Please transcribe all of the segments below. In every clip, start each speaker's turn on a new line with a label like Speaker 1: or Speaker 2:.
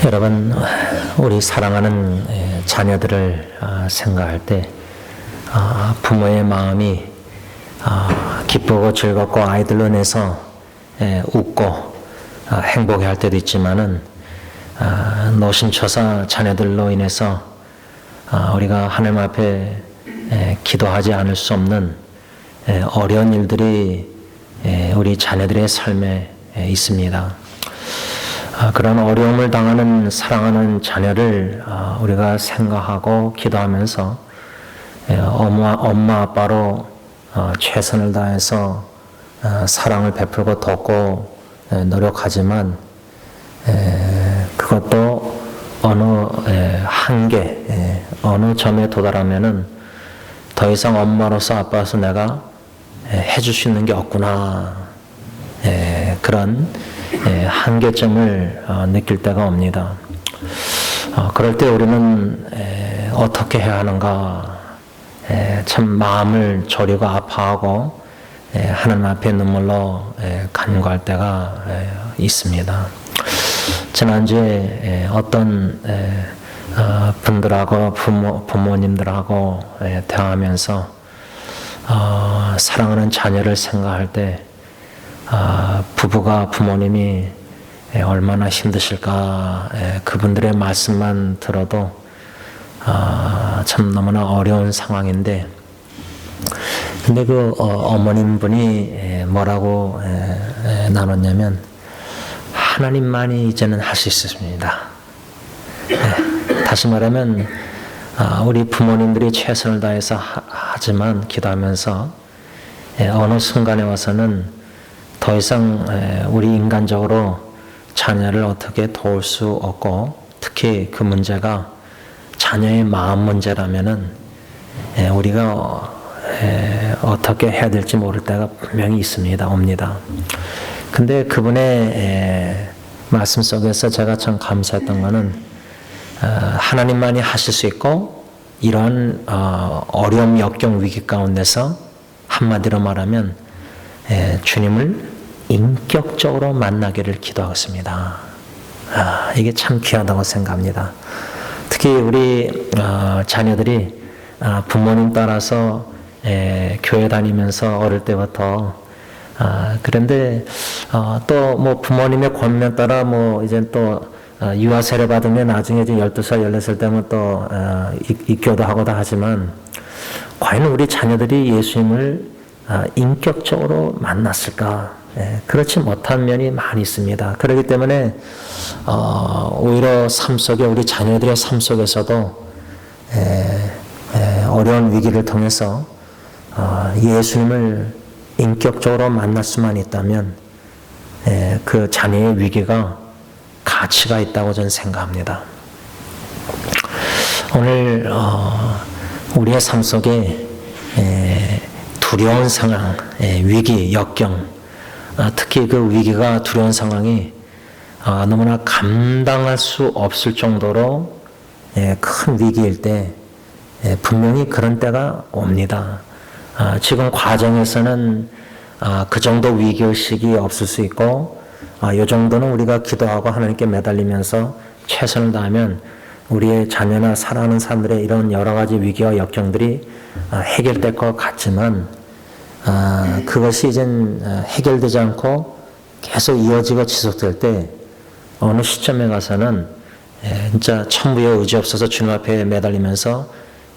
Speaker 1: 여러분, 우리 사랑하는 자녀들을 생각할 때 부모의 마음이 기쁘고 즐겁고 아이들로 인해서 웃고 행복해 할 때도 있지만은 노심초사 자녀들로 인해서 우리가 하나님 앞에 기도하지 않을 수 없는 어려운 일들이 우리 자녀들의 삶에 있습니다. 그런 어려움을 당하는 사랑하는 자녀를 우리가 생각하고 기도하면서 엄마 아빠로 최선을 다해서 사랑을 베풀고 돕고 노력하지만 그것도 어느 한계, 어느 점에 도달하면은 더 이상 엄마로서 아빠로서 내가 해줄 수 있는 게 없구나, 그런 한계점을 느낄 때가 옵니다. 그럴 때 우리는 어떻게 해야 하는가, 참 마음을 졸이고 아파하고 하나님 앞에 눈물로 간구할 때가 있습니다. 지난주에 어떤 분들하고 부모님들하고 대화하면서 사랑하는 자녀를 생각할 때 부부가 부모님이 얼마나 힘드실까, 그분들의 말씀만 들어도 참 너무나 어려운 상황인데, 근데 그 어머님 분이 뭐라고 나눴냐면, 하나님만이 이제는 할 수 있습니다. 다시 말하면 우리 부모님들이 최선을 다해서 하지만 기도하면서 어느 순간에 와서는 더 이상 우리 인간적으로 자녀를 어떻게 도울 수 없고, 특히 그 문제가 자녀의 마음 문제라면은 우리가 어떻게 해야 될지 모를 때가 분명히 옵니다. 근데 그분의 말씀 속에서 제가 참 감사했던 거는 하나님만이 하실 수 있고, 이러한 어려움, 역경, 위기 가운데서 한마디로 말하면 주님을 인격적으로 만나기를 기도하겠습니다. 이게 참 귀하다고 생각합니다. 특히 우리 자녀들이 부모님 따라서 교회 다니면서 어릴 때부터 그런데 또 뭐 부모님의 권면 따라 뭐 이제 또 유아 세례 받으면 나중에 이제 12살, 14살 되면 또 입교도 하고 다 하지만, 과연 우리 자녀들이 예수님을 인격적으로 만났을까? 그렇지 못한 면이 많이 있습니다. 그렇기 때문에 오히려 삶 속에, 우리 자녀들의 삶 속에서도 어려운 위기를 통해서 예수님을 인격적으로 만날 수만 있다면 그 자녀의 위기가 가치가 있다고 저는 생각합니다. 오늘 우리의 삶 속에 두려운 상황, 위기, 역경, 특히 그 위기가 두려운 상황이 너무나 감당할 수 없을 정도로 큰 위기일 때 분명히 그런 때가 옵니다. 지금 과정에서는 그 정도 위기의식이 없을 수 있고, 이 정도는 우리가 기도하고 하나님께 매달리면서 최선을 다하면 우리의 자녀나 사랑하는 사람들의 이런 여러 가지 위기와 역경들이 해결될 것 같지만, 그것이 이젠 해결되지 않고 계속 이어지고 지속될 때 어느 시점에 가서는 진짜 천부의 의지 없어서 주님 앞에 매달리면서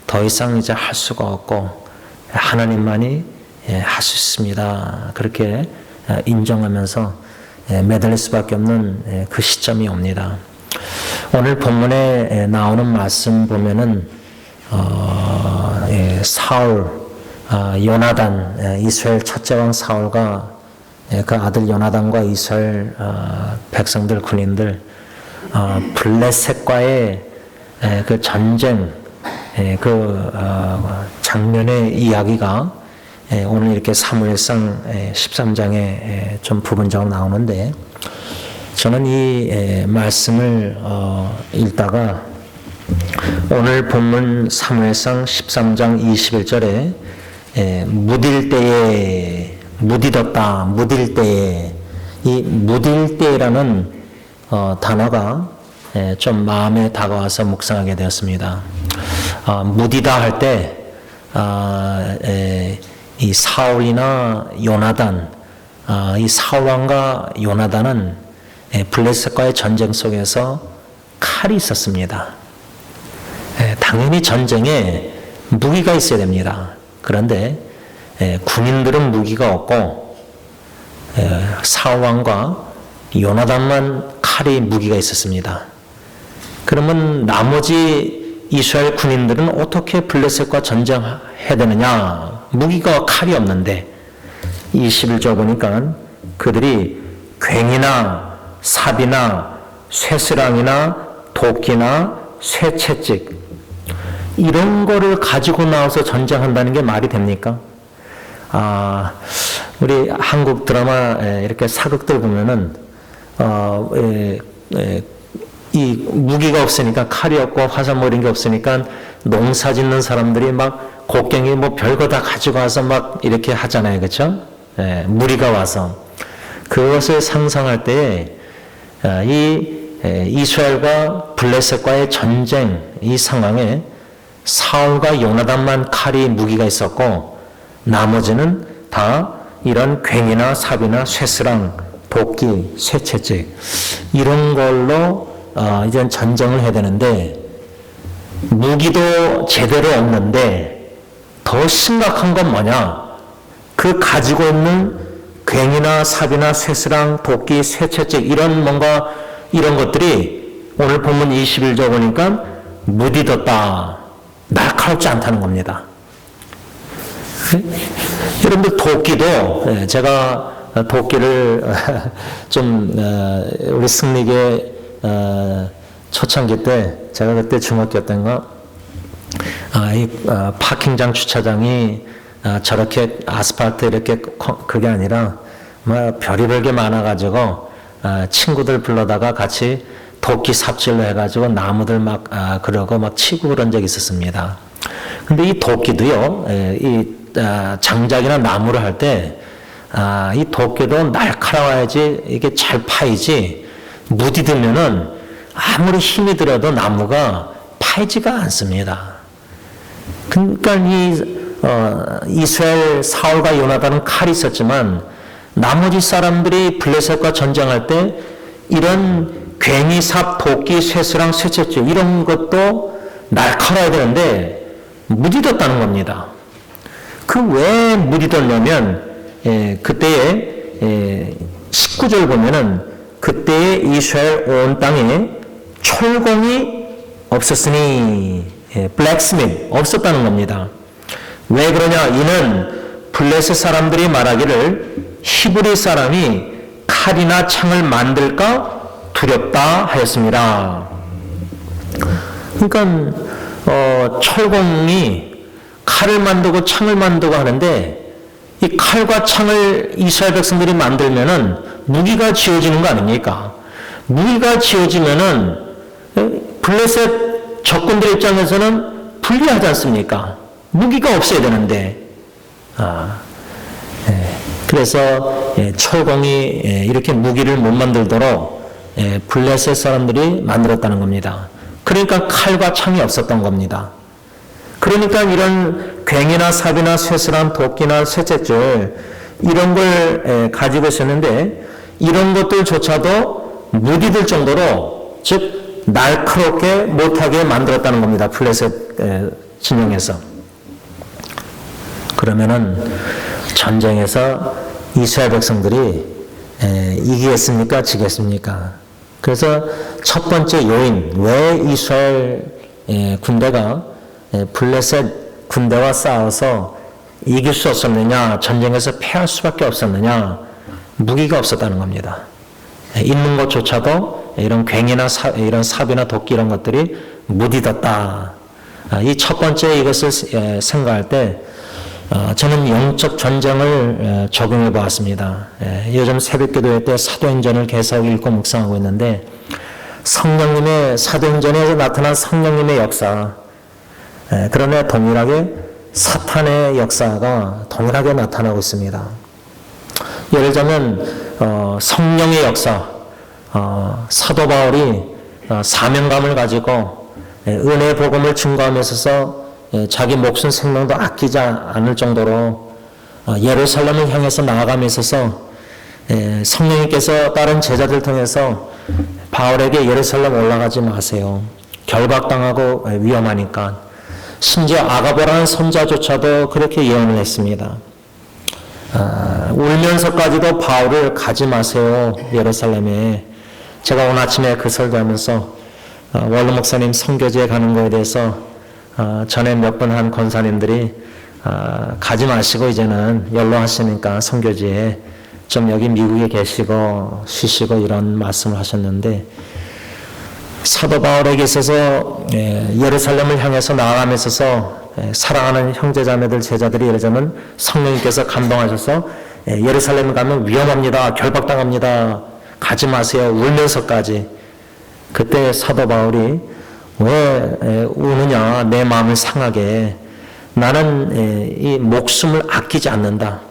Speaker 1: 더 이상 이제 할 수가 없고 하나님만이 할 수 있습니다, 그렇게 인정하면서 매달릴 수밖에 없는 그 시점이 옵니다. 오늘 본문에 나오는 말씀 보면은 사울, 요나단, 이스라엘 첫째 왕 사울과 그 아들 요나단과 이스라엘 백성들, 군인들 블레셋과의 그 전쟁, 그 장면의 이야기가 오늘 이렇게 사무엘상 13장에 좀 부분적으로 나오는데, 저는 이 말씀을 읽다가 오늘 본문 사무엘상 13장 21절에 무딜 때에, 무디졌다, 무딜 때에, 이 무딜 때라는 단어가 좀 마음에 다가와서 묵상하게 되었습니다. 무디다 할 때 이 사울이나 요나단, 이 사울왕과 요나단은 블레셋과의 전쟁 속에서 칼이 있었습니다. 당연히 전쟁에 무기가 있어야 됩니다. 그런데 군인들은 무기가 없고 사울왕과 요나단만 칼이 무기가 있었습니다. 그러면 나머지 이스라엘 군인들은 어떻게 블레셋과 전쟁해야 되느냐? 무기가 칼이 없는데 21절 보니까 그들이 괭이나 삽이나 쇠스랑이나 도끼나 쇠채찍 이런 거를 가지고 나와서 전쟁한다는 게 말이 됩니까? 우리 한국 드라마 이렇게 사극들 보면은 이 무기가 없으니까 칼이 없고 화살 뭐 이런 게 없으니까 농사 짓는 사람들이 막 곡괭이 뭐 별거 다 가지고 와서 막 이렇게 하잖아요. 그렇죠? 무리가 와서 그것을 상상할 때 이스라엘과 블레셋과의 전쟁 이 상황에 사울과 요나단만 칼이 무기가 있었고 나머지는 다 이런 괭이나 삽이나 쇠스랑, 도끼, 쇠채찍 이런 걸로 이제 전쟁을 해야 되는데 무기도 제대로 없는데 더 심각한 건 뭐냐? 그 가지고 있는 괭이나 삽이나 쇠스랑, 도끼, 쇠채찍 이런 뭔가 이런 것들이 오늘 본문 21절 보니까 무디졌다. 날카롭지 않다는 겁니다. 여러분들 도끼도 제가 도끼를 좀 우리 승리계 초창기 때 제가 그때 중학교 때인가 파킹장 주차장이 저렇게 아스팔트 이렇게 그게 아니라 막 별의별 게 많아가지고 친구들 불러다가 같이 도끼 삽질로 해가지고 나무들 막 그러고 막 치고 그런 적이 있었습니다. 근데 이 도끼도요, 이 장작이나 나무를 할 때 이 도끼도 날카로워야지 이게 잘 파이지 무디들면은 아무리 힘이 들어도 나무가 파이지가 않습니다. 그러니까 이스라엘 사울과 요나단은 칼이 있었지만 나머지 사람들이 블레셋과 전쟁할 때 이런 괭이, 삽, 도끼, 쇠스랑, 쇠채찍 이런 것도 날카로워야 되는데 무디졌다는 겁니다. 그 왜 무디졌냐면 그때에 19절 보면은 그때의 이스라엘 온 땅에 철공이 없었으니 블랙스밋 없었다는 겁니다. 왜 그러냐? 이는 블레셋 사람들이 말하기를 히브리 사람이 칼이나 창을 만들까 두렵다 하였습니다. 그러니까 철공이 칼을 만들고 창을 만들고 하는데 이 칼과 창을 이스라엘 백성들이 만들면은 무기가 지어지는 거 아닙니까? 무기가 지어지면은 블레셋 적군들 입장에서는 불리하지 않습니까? 무기가 없어야 되는데 그래서 철공이 이렇게 무기를 못 만들도록 블레셋 사람들이 만들었다는 겁니다. 그러니까 칼과 창이 없었던 겁니다. 그러니까 이런 괭이나 삽이나 쇠스랑 도끼나 쇠채줄 이런 걸 가지고 있었는데 이런 것들조차도 무디들 정도로 즉 날카롭게 못하게 만들었다는 겁니다. 블레셋 진영에서. 그러면은 전쟁에서 이스라엘 백성들이 이기겠습니까? 지겠습니까? 그래서 첫 번째 요인, 왜 이스라엘 군대가 블레셋 군대와 싸워서 이길 수 없었느냐, 전쟁에서 패할 수밖에 없었느냐, 무기가 없었다는 겁니다. 있는 것조차도 이런 괭이나 이런 삽이나 도끼 이런 것들이 무디졌다. 이 첫 번째 이것을 생각할 때 저는 영적 전쟁을 적용해 보았습니다. 요즘 새벽기도회 때 사도행전을 계속 읽고 묵상하고 있는데 성령님의 사도행전에서 나타난 성령님의 역사, 그러나 동일하게 사탄의 역사가 동일하게 나타나고 있습니다. 예를 들자면 성령의 역사, 사도 바울이 사명감을 가지고 은혜의 복음을 증거하면서 자기 목숨 생명도 아끼지 않을 정도로 예루살렘을 향해서 나아감에 있어서 성령님께서 다른 제자들 통해서 바울에게 예루살렘 올라가지 마세요. 결박당하고 위험하니까. 심지어 아가보라는 선자조차도 그렇게 예언을 했습니다. 울면서까지도 바울을 가지 마세요. 예루살렘에. 제가 오늘 아침에 그 설교하면서 원로 목사님 선교지에 가는 거에 대해서 전에 몇 번 한 권사님들이 가지 마시고 이제는 연로하시니까 선교지에 좀 여기 미국에 계시고 쉬시고 이런 말씀을 하셨는데, 사도 바울에게 있어서 예루살렘을 향해서 나아가면서 사랑하는 형제자매들 제자들이 예르자면 성령님께서 감동하셔서 예루살렘 가면 위험합니다. 결박당합니다. 가지 마세요. 울면서까지. 그때 사도 바울이 왜 우느냐, 내 마음을 상하게. 나는 이 목숨을 아끼지 않는다.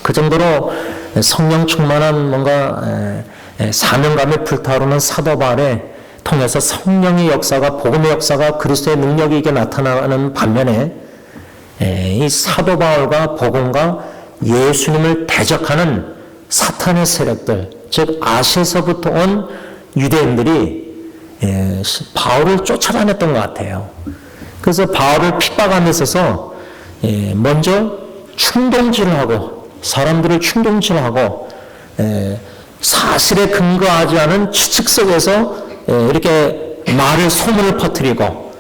Speaker 1: 그 정도로 성령 충만한 뭔가 사명감에 불타오르는 사도 바울에 통해서 성령의 역사가, 복음의 역사가 그리스도의 능력이 이게 나타나는 반면에 이 사도 바울과 복음과 예수님을 대적하는 사탄의 세력들, 즉 아시아에서부터 온 유대인들이 바울을 쫓아다녔던 것 같아요. 그래서 바울을 핍박하면서 먼저 충동질을 하고, 사람들을 충동질하고 사실에 근거하지 않은 추측 속에서 이렇게 말을, 소문을 퍼뜨리고,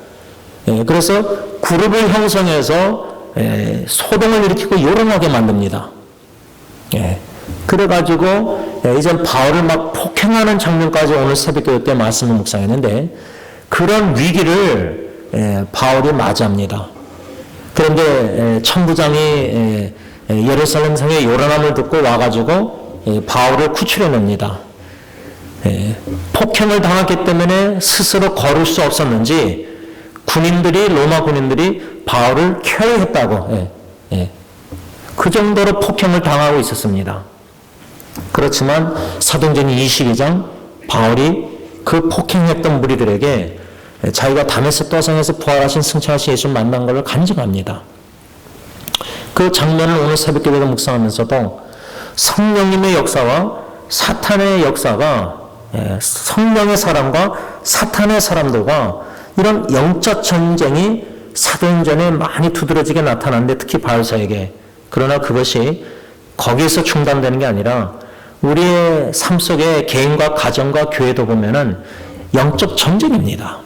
Speaker 1: 그래서 그룹을 형성해서 소동을 일으키고 요란하게 만듭니다. 그래가지고 이제 바울을 막 폭행하는 장면까지 오늘 새벽기도 때 말씀을 묵상했는데, 그런 위기를 바울이 맞이합니다. 그런데 천부장이 예루살렘 성의 요란함을 듣고 와가지고 바울을 구출해 냅니다. 폭행을 당했기 때문에 스스로 걸을 수 없었는지 로마 군인들이 바울을 케어했다고, 그 정도로 폭행을 당하고 있었습니다. 그렇지만 사도행전 22장 바울이 그 폭행했던 무리들에게 자기가 다메섹 도상에서 부활하신 승천하신 예수를 만난 것을 간증합니다. 그 장면을 오늘 새벽기도에 묵상하면서도 성령님의 역사와 사탄의 역사가, 성령의 사람과 사탄의 사람들과 이런 영적 전쟁이 사도행전에 많이 두드러지게 나타나는데, 특히 바울서에게. 그러나 그것이 거기에서 중단되는 게 아니라 우리의 삶 속에 개인과 가정과 교회도 보면은 영적 전쟁입니다.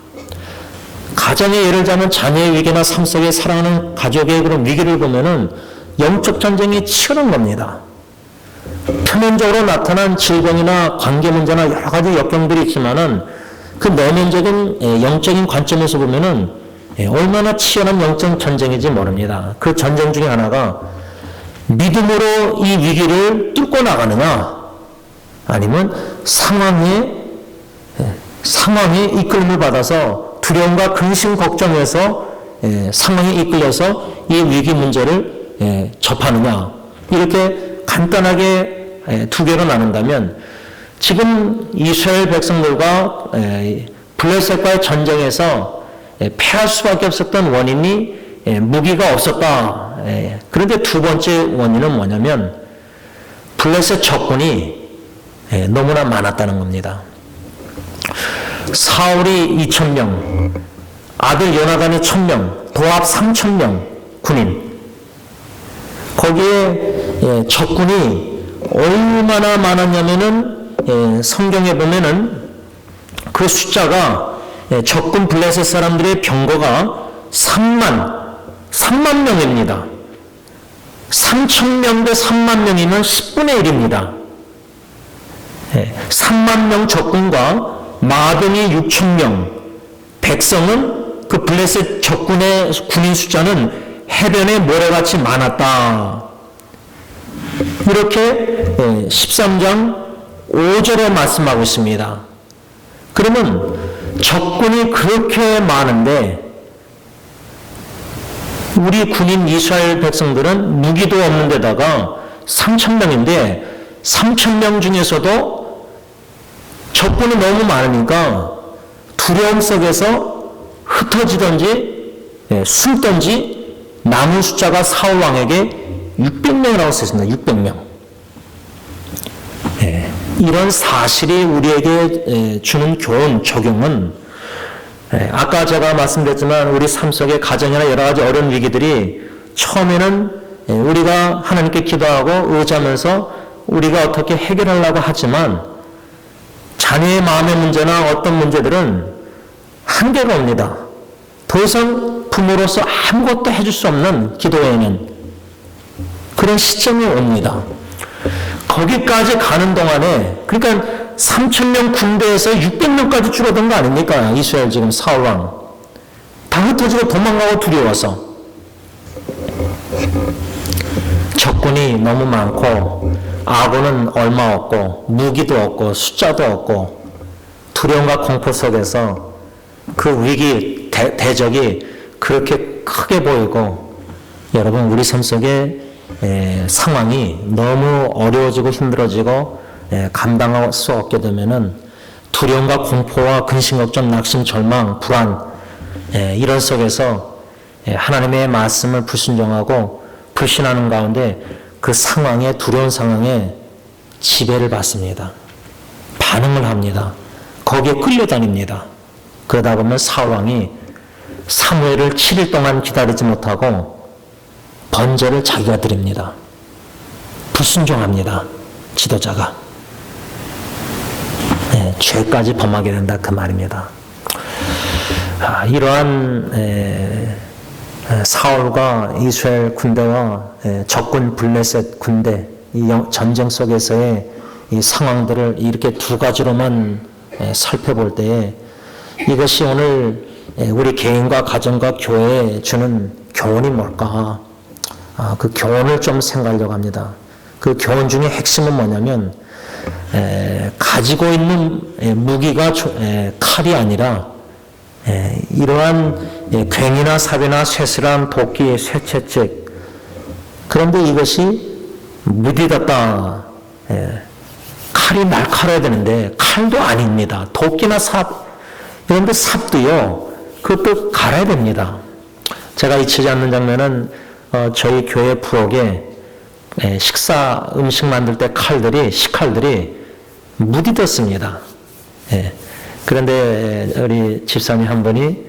Speaker 1: 가정의 예를 들자면 자녀의 위기나 삶 속에 사랑하는 가족의 그런 위기를 보면은 영적 전쟁이 치열한 겁니다. 표면적으로 나타난 질병이나 관계 문제나 여러 가지 역경들이 있지만은 그 내면적인 영적인 관점에서 보면은 얼마나 치열한 영적 전쟁인지 모릅니다. 그 전쟁 중에 하나가 믿음으로 이 위기를 뚫고 나가느냐, 아니면 상황에 이끌림을 받아서 두려움과 근심 걱정에서 상황에 이끌려서 이 위기 문제를 접하느냐, 이렇게 간단하게 두 개로 나눈다면, 지금 이스라엘 백성들과 블레셋과의 전쟁에서 패할 수밖에 없었던 원인이 무기가 없었다. 그런데 두 번째 원인은 뭐냐면 블레셋 적군이 너무나 많았다는 겁니다. 사울이 2,000명, 아들 요나단이 1,000명, 도합 3,000명 군인. 거기에 적군이 얼마나 많았냐면은 성경에 보면은 그 숫자가, 적군 블레셋 사람들의 병거가 3만 명입니다. 3,000명 대 3만 명이면 10분의 1입니다. 3만 명 적군과 마병이 6,000명, 백성은 그 블레셋 적군의 군인 숫자는 해변의 모래같이 많았다. 이렇게 13장 5절에 말씀하고 있습니다. 그러면 적군이 그렇게 많은데 우리 군인 이스라엘 백성들은 무기도 없는 데다가 3,000명인데 3,000명 중에서도 적군이 너무 많으니까 두려움 속에서 흩어지든지 숨든지 남은 숫자가 사울 왕에게 600명이라고 쓰였습니다. 600명. 이런 사실이 우리에게 주는 교훈, 적용은 아까 제가 말씀드렸지만 우리 삶 속에 가정이나 여러 가지 어려운 위기들이 처음에는 우리가 하나님께 기도하고 의지하면서 우리가 어떻게 해결하려고 하지만 자녀의 마음의 문제나 어떤 문제들은 한계가 옵니다. 더 이상 부모로서 아무것도 해줄 수 없는 기도에는 그런 시점이 옵니다. 거기까지 가는 동안에 그러니까 3,000명 군대에서 600명까지 줄어든 거 아닙니까? 이스라엘 지금 사울왕 다 흩어지고 도망가고 두려워서 적군이 너무 많고 아군은 얼마 없고 무기도 없고 숫자도 없고 두려움과 공포 속에서 그 위기 대적이 그렇게 크게 보이고 여러분 우리 삶 속에 상황이 너무 어려워지고 힘들어지고 감당할 수 없게 되면은 두려움과 공포와 근심, 걱정, 낙심, 절망, 불안 이런 속에서 하나님의 말씀을 불순종하고 불신하는 가운데 그 상황에 두려운 상황에 지배를 받습니다. 반응을 합니다. 거기에 끌려다닙니다. 그러다 보면 사울왕이 사무엘을 7일 동안 기다리지 못하고 번제를 자기가 드립니다. 불순종합니다. 지도자가. 죄까지 범하게 된다 그 말입니다. 이러한 사울과 이스라엘 군대와 적군 블레셋 군대 이 전쟁 속에서의 이 상황들을 이렇게 두 가지로만 살펴볼 때에 이것이 오늘 우리 개인과 가정과 교회에 주는 교훈이 뭘까? 그 교훈을 좀 생각하려고 합니다. 그 교훈 중에 핵심은 뭐냐면 가지고 있는 무기가 칼이 아니라 이러한 괭이나 삽이나 쇠슬함, 도끼, 쇠채찍 그런데 이것이 무디졌다. 칼이 날카로워야 되는데 칼도 아닙니다. 도끼나 삽 그런데 삽도요. 그것도 갈아야 됩니다. 제가 잊히지 않는 장면은 저희 교회 부엌에 음식 만들 때 식칼들이 무디졌습니다. 그런데 우리 집사님 한 분이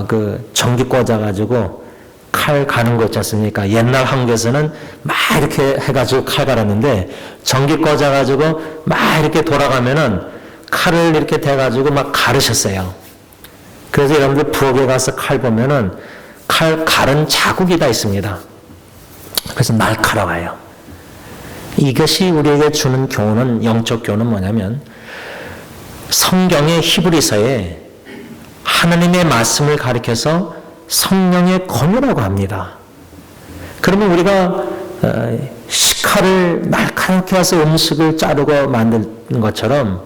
Speaker 1: 그 전기 꽂아가지고 칼 가는 거 있지 않습니까? 옛날 한국에서는 막 이렇게 해가지고 칼 갈았는데 전기 꽂아가지고 막 이렇게 돌아가면은 칼을 이렇게 대가지고 막 가르셨어요. 그래서 여러분들 부엌에 가서 칼 보면은 칼 갈은 자국이 다 있습니다. 그래서 날카로워요. 이것이 우리에게 주는 교훈은 영적 교훈은 뭐냐면 성경의 히브리서에 하나님의 말씀을 가리켜서 성령의 권유라고 합니다. 그러면 우리가 식칼을 날카롭게 해서 음식을 자르고 만드는 것처럼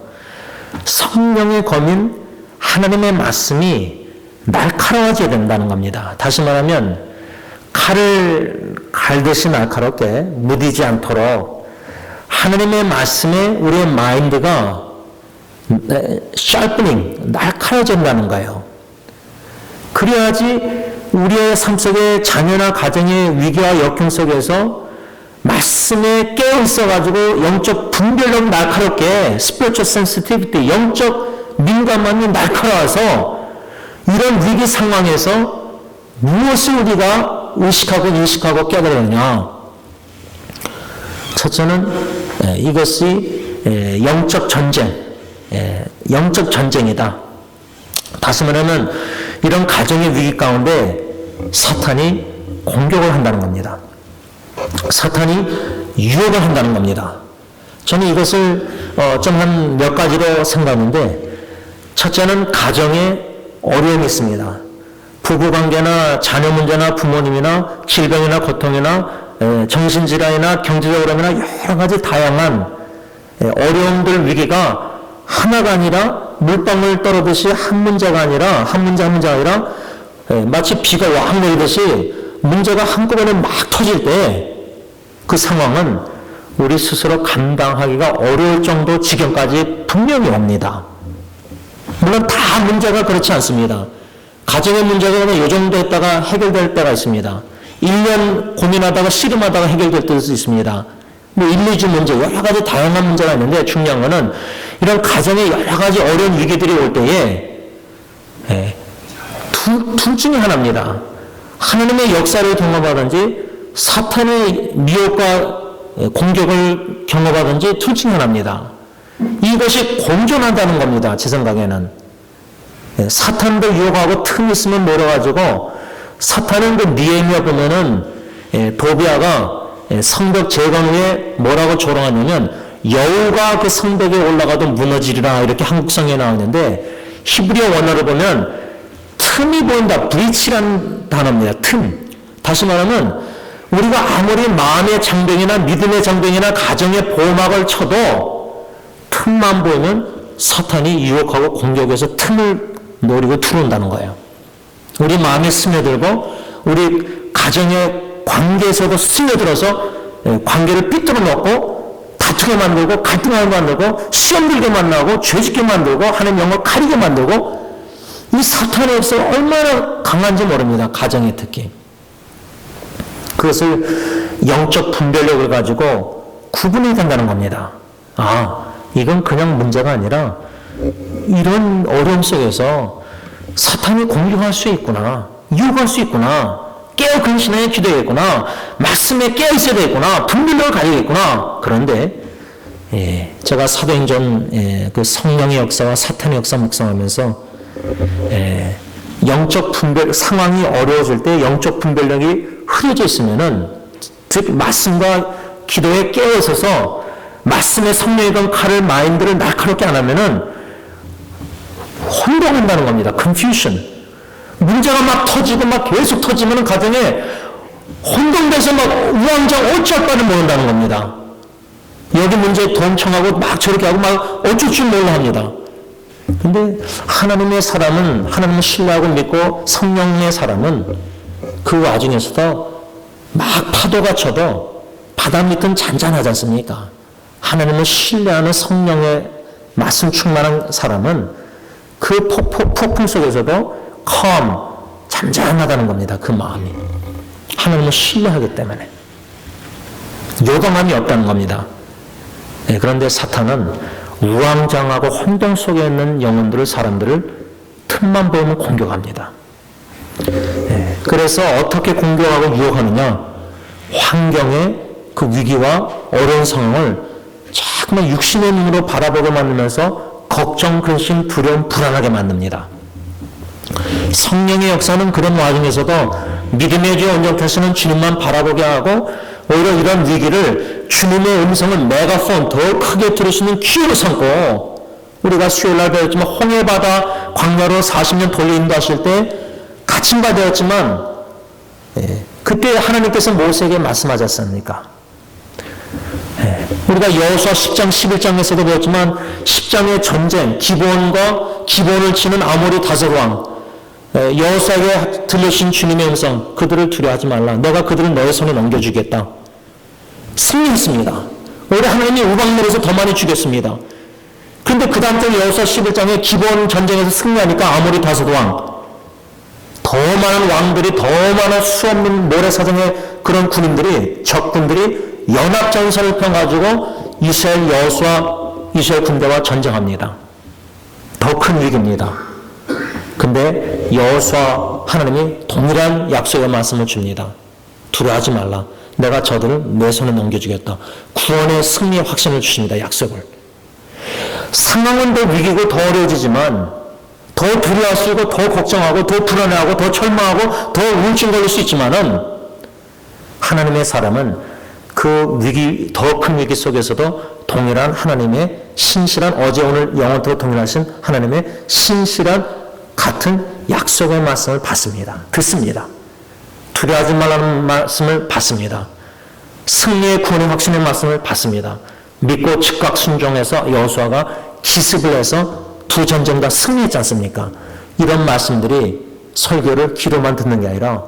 Speaker 1: 성령의 권유는 하나님의 말씀이 날카로워져야 된다는 겁니다. 다시 말하면 칼을 갈듯이 날카롭게 무디지 않도록 하나님의 말씀에 우리의 마인드가 sharpening, 날카로워진다는 거예요. 그래야지 우리의 삶 속에 자녀나 가정의 위기와 역경 속에서 말씀에 깨어 있어가지고 영적 분별력 날카롭게 spiritual sensitivity, 영적 민감함이 날카로워서 이런 위기 상황에서 무엇을 우리가 의식하고 인식하고 깨달으느냐. 첫째는 이것이 영적 전쟁, 영적 전쟁이다. 다시 말하면 이런 가정의 위기 가운데 사탄이 공격을 한다는 겁니다. 사탄이 유혹을 한다는 겁니다. 저는 이것을 좀 한 몇 가지로 생각하는데 첫째는 가정에 어려움이 있습니다. 부부관계나 자녀 문제나 부모님이나 질병이나 고통이나 정신질환이나 경제적 어려움이나 여러 가지 다양한 어려움들 위기가 하나가 아니라 물방울 떨어듯이 한 문제가 아니라 한 문제가 아니라 마치 비가 왕 내리듯이 문제가 한꺼번에 막 터질 때 그 상황은 우리 스스로 감당하기가 어려울 정도 지경까지 분명히 옵니다. 물론 다 문제가 그렇지 않습니다. 가정의 문제가 그냥 요 정도 했다가 해결될 때가 있습니다. 1년 고민하다가 씨름하다가 해결될 때도 있습니다. 뭐 1, 2주 문제, 여러 가지 다양한 문제가 있는데 중요한 거는 이런 가정에 여러 가지 어려운 위기들이 올 때에 둘 중에 하나입니다. 하나님의 역사를 경험하든지 사탄의 미혹과 공격을 경험하든지 둘 중에 하나입니다. 이것이 공존한다는 겁니다. 제 생각에는. 사탄도 유혹하고 틈 있으면 몰아가지고 사탄은 그 니에미야 보면은 도비아가 성벽 재건 후에 뭐라고 조롱하냐면 여우가 그 성벽에 올라가도 무너지리라 이렇게 한국성에 나오는데 히브리어 원어를 보면 틈이 보인다. 브리치라는 단어입니다. 틈. 다시 말하면 우리가 아무리 마음의 장벽이나 믿음의 장벽이나 가정의 보호막을 쳐도 틈만 보이면 사탄이 유혹하고 공격해서 틈을 노리고 들어온다는 거예요. 우리 마음에 스며들고 우리 가정의 관계에서도 스며들어서 관계를 삐뚤어 놓고 다투게 만들고 갈등하게 만들고 시험 들게 만들고 죄짓게 만들고 하나님 영을 가리게 만들고 이 사탄의 역사가 얼마나 강한지 모릅니다. 가정에 특히. 그것을 영적 분별력을 가지고 구분이 된다는 겁니다. 이건 그냥 문제가 아니라 이런 어려움 속에서 사탄이 공격할 수 있구나. 유혹할 수 있구나. 깨어 근신하여 기도해야겠구나. 말씀에 깨어 있어야 되겠구나. 분별력을 가져야겠구나. 그런데 제가 사도행전 그 성령의 역사와 사탄의 역사 묵상하면서 영적 분별 상황이 어려워질 때 영적 분별력이 흐려져 있으면은 즉 말씀과 기도에 깨어 있어서 말씀의 성령이던 칼을 마인드를 날카롭게 안 하면은 혼동한다는 겁니다. confusion. 문제가 막 터지고 막 계속 터지면은 가정에 혼동돼서 막 우왕좌왕 어쩔 바를 모른다는 겁니다. 여기 문제 돈 청하고 막 저렇게 하고 막 어쩔 줄 몰라 합니다. 근데 하나님의 사람은 하나님을 신뢰하고 믿고 성령의 사람은 그 와중에서도 막 파도가 쳐도 바다 밑은 잔잔하지 않습니까? 하나님을 신뢰하는 성령의 말씀 충만한 사람은 그 폭풍 속에서도 calm, 잔잔하다는 겁니다. 그 마음이. 하나님을 신뢰하기 때문에. 요동함이 없다는 겁니다. 그런데 사탄은 우왕좌왕하고 혼동 속에 있는 영혼들을 사람들을 틈만 보이면 공격합니다. 그래서 어떻게 공격하고 유혹하느냐? 환경의 그 위기와 어려운 상황을 자꾸만 육신의 눈으로 바라보게 만들면서 걱정, 근심, 두려움, 불안하게 만듭니다. 성령의 역사는 그런 와중에서도 믿음의 주 온전케 주님만 바라보게 하고 오히려 이런 위기를 주님의 음성을 메가폰 더 크게 들을 수 있는 기회로 삼고 우리가 수요일날 배웠지만 홍해바다 광야로 40년 돌려 인도하실 때 갇힌 바 되었지만 그때 하나님께서 모세에게 말씀하지 않습니까? 우리가 여호수아 10장 11장에서도 배웠지만 10장의 전쟁 기본을 치는 아모리 다섯왕 여호수아에게 들려주신 주님의 음성 그들을 두려워하지 말라. 내가 그들을 너의 손에 넘겨주겠다. 승리했습니다. 오히려 하나님이 우방내에서 더 많이 주겠습니다. 그런데 그 다음 때 여호수아 11장에 기본 전쟁에서 승리하니까 아모리 다섯왕 더 많은 왕들이 더 많은 수없는 모래사장의 그런 군인들이 적군들이 연합전선을 펴가지고 이스라엘 여호수아 이스라엘 군대와 전쟁합니다. 더 큰 위기입니다. 근데 여호수아 하나님이 동일한 약속의 말씀을 줍니다. 두려워하지 말라. 내가 저들을 내 손에 넘겨주겠다. 구원의 승리의 확신을 주십니다. 약속을. 상황은 더 위기고 더 어려워지지만 더 두려워하시고 더 걱정하고 더 불안해하고 더 절망하고 더 우울증 걸릴 수 있지만은 하나님의 사람은 그 위기, 더 큰 위기 속에서도 동일한 하나님의 신실한 어제 오늘 영원토록 동일하신 하나님의 신실한 같은 약속의 말씀을 받습니다. 듣습니다. 두려워하지 말라는 말씀을 받습니다. 승리의 구원의 확신의 말씀을 받습니다. 믿고 즉각 순종해서 여호수아가 기습을 해서 두 전쟁 다 승리했지 않습니까? 이런 말씀들이 설교를 귀로만 듣는 게 아니라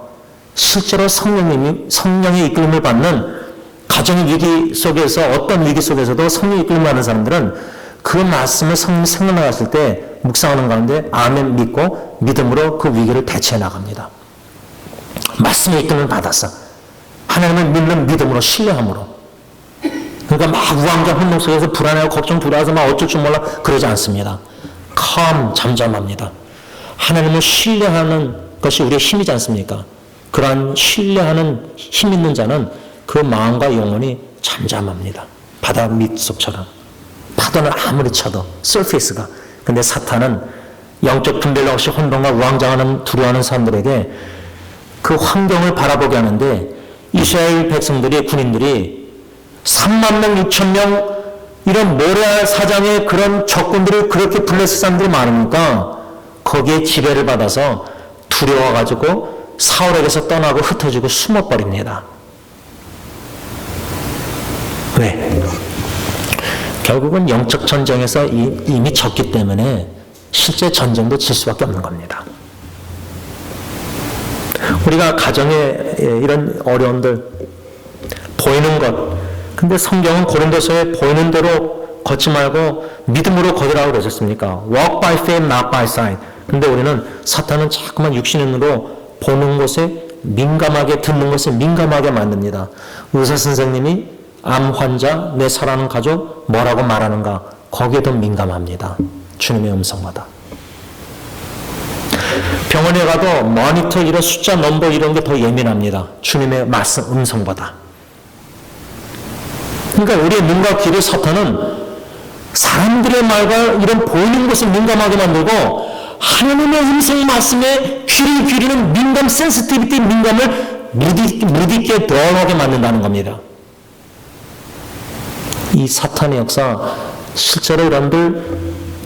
Speaker 1: 실제로 성령의 이끌림을 받는 가정의 위기 속에서 어떤 위기 속에서도 성령의 이끌림을 받는 사람들은 그 말씀을 성령이 생각나갔을 때 묵상하는 가운데 아멘 믿고 믿음으로 그 위기를 대처해 나갑니다. 말씀의 이끌림을 받았어. 하나님을 믿는 믿음으로 신뢰함으로. 그러니까 막 우왕좌왕 혼동 속에서 불안해하고 걱정 두려워서 막 어쩔 줄 몰라 그러지 않습니다. calm, 잠잠합니다. 하나님을 신뢰하는 것이 우리의 힘이지 않습니까? 그러한 신뢰하는 힘 있는 자는 그 마음과 영혼이 잠잠합니다. 바다 밑속처럼. 파도는 아무리 쳐도 서페이스가. 근데 사탄은 영적 분별 없이 혼돈과 우왕좌왕하는 두려워하는 사람들에게 그 환경을 바라보게 하는데 이스라엘 백성들이 군인들이 3만 명, 6천 명 이런 모래알 사장의 그런 적군들이 그렇게 블레셋 사람들이 많으니까 거기에 지배를 받아서 두려워가지고 사울에게서 떠나고 흩어지고 숨어버립니다. 왜? 결국은 영적 전쟁에서 이미 졌기 때문에 실제 전쟁도 질 수밖에 없는 겁니다. 우리가 가정에 이런 어려움들 보이는 것, 근데 성경은 고린도서에 보이는 대로 걷지 말고 믿음으로 걷으라고 그러셨습니까? Walk by faith, not by sight. 근데 우리는 사탄은 자꾸만 육신의 눈으로 보는 것에 민감하게, 듣는 것에 민감하게 만듭니다. 의사 선생님이 암 환자, 내 사랑하는 가족 뭐라고 말하는가 거기에 더 민감합니다. 주님의 음성마다. 병원에 가도 모니터 이런 숫자 넘버 이런 게 더 예민합니다. 주님의 말씀 음성보다. 그러니까 우리의 눈과 귀를 사탄은 사람들의 말과 이런 보이는 것에 민감하게 만들고 하나님의 음성 말씀에 귀를 기울이는 민감, 센시티비티 민감을 무디게 덜하게 만든다는 겁니다. 이 사탄의 역사 실제로 여러분들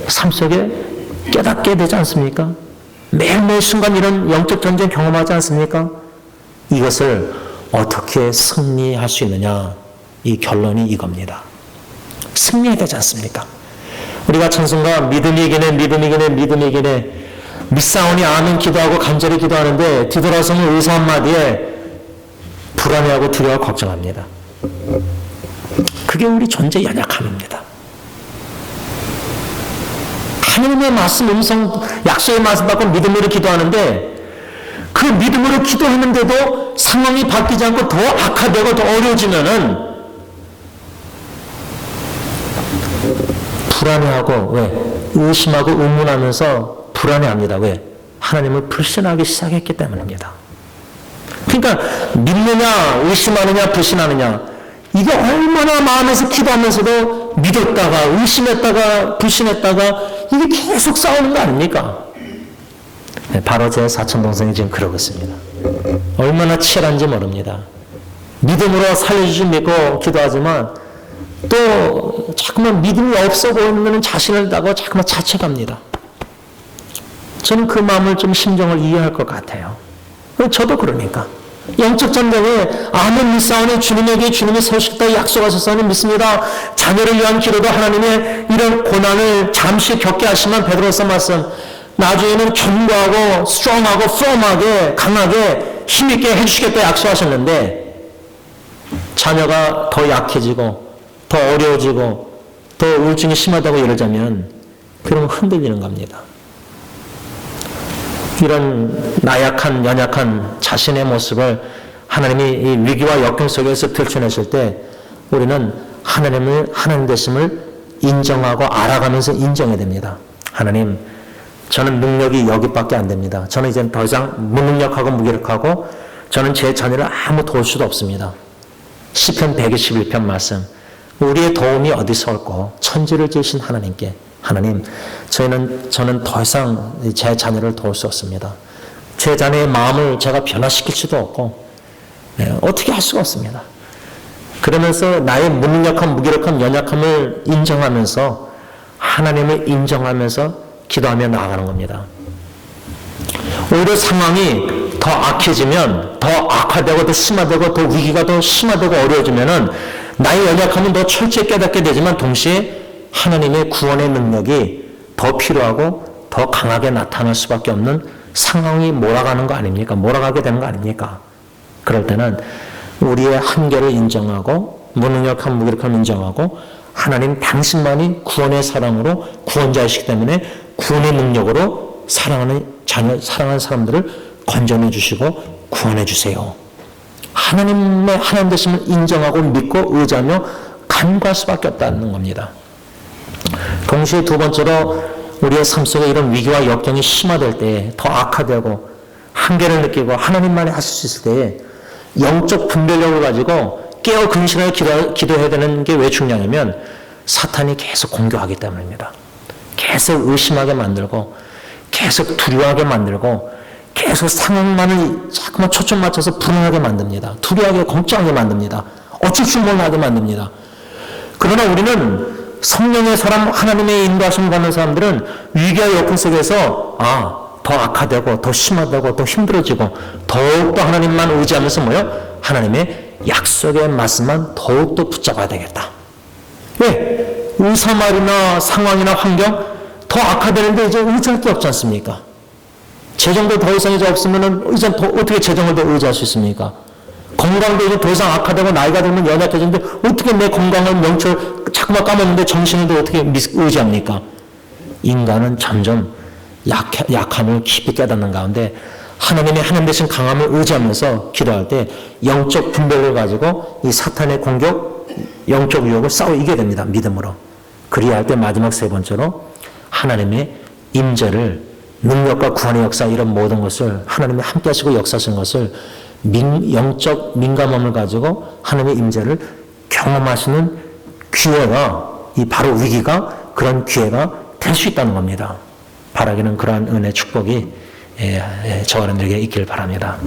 Speaker 1: 삶 속에 깨닫게 되지 않습니까? 매일매일 순간 이런 영적 전쟁 경험하지 않습니까? 이것을 어떻게 승리할 수 있느냐? 이 결론이 이겁니다. 승리해야 되지 않습니까? 우리가 찬송가 믿음이 이기네, 믿음이 이기네, 믿음이 이기네 믿사오니 아멘 기도하고 간절히 기도하는데 뒤돌아서는 의사 한마디에 불안해하고 두려워 걱정합니다. 그게 우리 존재 연약함입니다. 하나님의 말씀 음성 약속의 말씀 받고 믿음으로 기도하는데 그 믿음으로 기도했는데도 상황이 바뀌지 않고 더 악화되고 더 어려워지면은 불안해하고 왜? 의심하고 의문하면서 불안해합니다. 왜? 하나님을 불신하기 시작했기 때문입니다. 그러니까 믿느냐 의심하느냐 불신하느냐 이게 얼마나 마음에서 기도하면서도 믿었다가 의심했다가 불신했다가 이게 계속 싸우는 거 아닙니까? 네, 바로 제 사촌 동생이 지금 그러고 있습니다. 얼마나 치열한지 모릅니다. 믿음으로 살려주시 믿고 기도하지만 또 자꾸만 믿음이 없어 보이는 자신을 다고 자꾸만 자책합니다. 저는 그 마음을 좀 심정을 이해할 것 같아요. 저도 그러니까. 영적 전쟁에 아멘 믿사오니 주님에게 주님이 세우시겠다고 약속하셨사오니 믿습니다. 자녀를 위한 기도도 하나님의 이런 고난을 잠시 겪게 하시면 베드로서 말씀 나중에는 견고하고 스트롱하고 firm하게 강하게 힘있게 해주시겠다고 약속하셨는데 자녀가 더 약해지고 더 어려워지고 더 우울증이 심하다고 이러자면 그러면 흔들리는 겁니다. 이런 나약한 연약한 자신의 모습을 하나님이 이 위기와 역경 속에서 들춰내실 때 우리는 하나님 되심을 인정하고 알아가면서 인정해야 됩니다. 하나님, 저는 능력이 여기밖에 안 됩니다. 저는 이제 더 이상 무능력하고 무기력하고 저는 제 자녀를 아무 도울 수도 없습니다. 시편 121편 말씀, 우리의 도움이 어디서 올고 천지를 지으신 하나님께 하나님, 저는 더 이상 제 자녀를 도울 수 없습니다. 제 자녀의 마음을 제가 변화시킬 수도 없고 어떻게 할 수가 없습니다. 그러면서 나의 무능력함, 무기력함, 연약함을 인정하면서 하나님을 인정하면서 기도하며 나아가는 겁니다. 오히려 상황이 더 악해지면 더 악화되고 더 심화되고 더 위기가 더 심화되고 어려워지면은 나의 연약함은 더 철저히 깨닫게 되지만 동시에 하나님의 구원의 능력이 더 필요하고 더 강하게 나타날 수밖에 없는 상황이 몰아가는 거 아닙니까? 몰아가게 되는 거 아닙니까? 그럴 때는 우리의 한계를 인정하고 무능력한 무기력함을 인정하고 하나님 당신만이 구원의 사랑으로 구원자이시기 때문에 구원의 능력으로 사랑하는 자녀, 사랑하는 사람들을 건져내 주시고 구원해 주세요. 하나님의 하나님 되심을 인정하고 믿고 의지하며 간구할 수밖에 없다는 겁니다. 동시에 두 번째로 우리의 삶 속에 이런 위기와 역경이 심화될 때, 더 악화되고 한계를 느끼고 하나님만이 하실 수 있을 때에 영적 분별력을 가지고 깨어 근신하여 기도해야 되는 게 왜 중요하냐면 사탄이 계속 공격하기 때문입니다. 계속 의심하게 만들고 계속 두려워하게 만들고 계속 상황만을 자꾸만 초점 맞춰서 불안하게 만듭니다. 두려워하게 걱정하게 만듭니다. 어쩔 줄 몰라하게 만듭니다. 그러나 우리는 성령의 사람, 하나님의 인도하심을 받는 사람들은 위기와 역경 속에서 더 악화되고 더 심화되고 더 힘들어지고 더욱더 하나님만 의지하면서 하나님의 약속의 말씀만 더욱더 붙잡아야 되겠다. 왜? 의사말이나 상황이나 환경 더 악화되는데 이제 의지할 게 없지 않습니까? 재정도 더 이상 이제 없으면 이제 어떻게 재정을 더 의지할 수 있습니까? 건강도 이제 더 이상 악화되고 나이가 들면 연약해지는데 어떻게 내 건강을 명철 자꾸만 까먹는데 정신을 어떻게 의지합니까? 인간은 점점 약함을 깊이 깨닫는 가운데 하나님의 하나님 되신 강함을 의지하면서 기도할 때 영적 분별을 가지고 이 사탄의 공격, 영적 유혹을 싸워 이겨야 됩니다. 믿음으로. 그리야 할 때 마지막 세 번째로 하나님의 임재를 능력과 구원의 역사 이런 모든 것을 하나님이 함께 하시고 역사하신 것을 영적 민감함을 가지고 하나님의 임재를 경험하시는 기회가 이 바로 위기가 그런 기회가 될 수 있다는 겁니다. 바라기는 그러한 은혜 축복이 저와 여러분들에게 있길 바랍니다.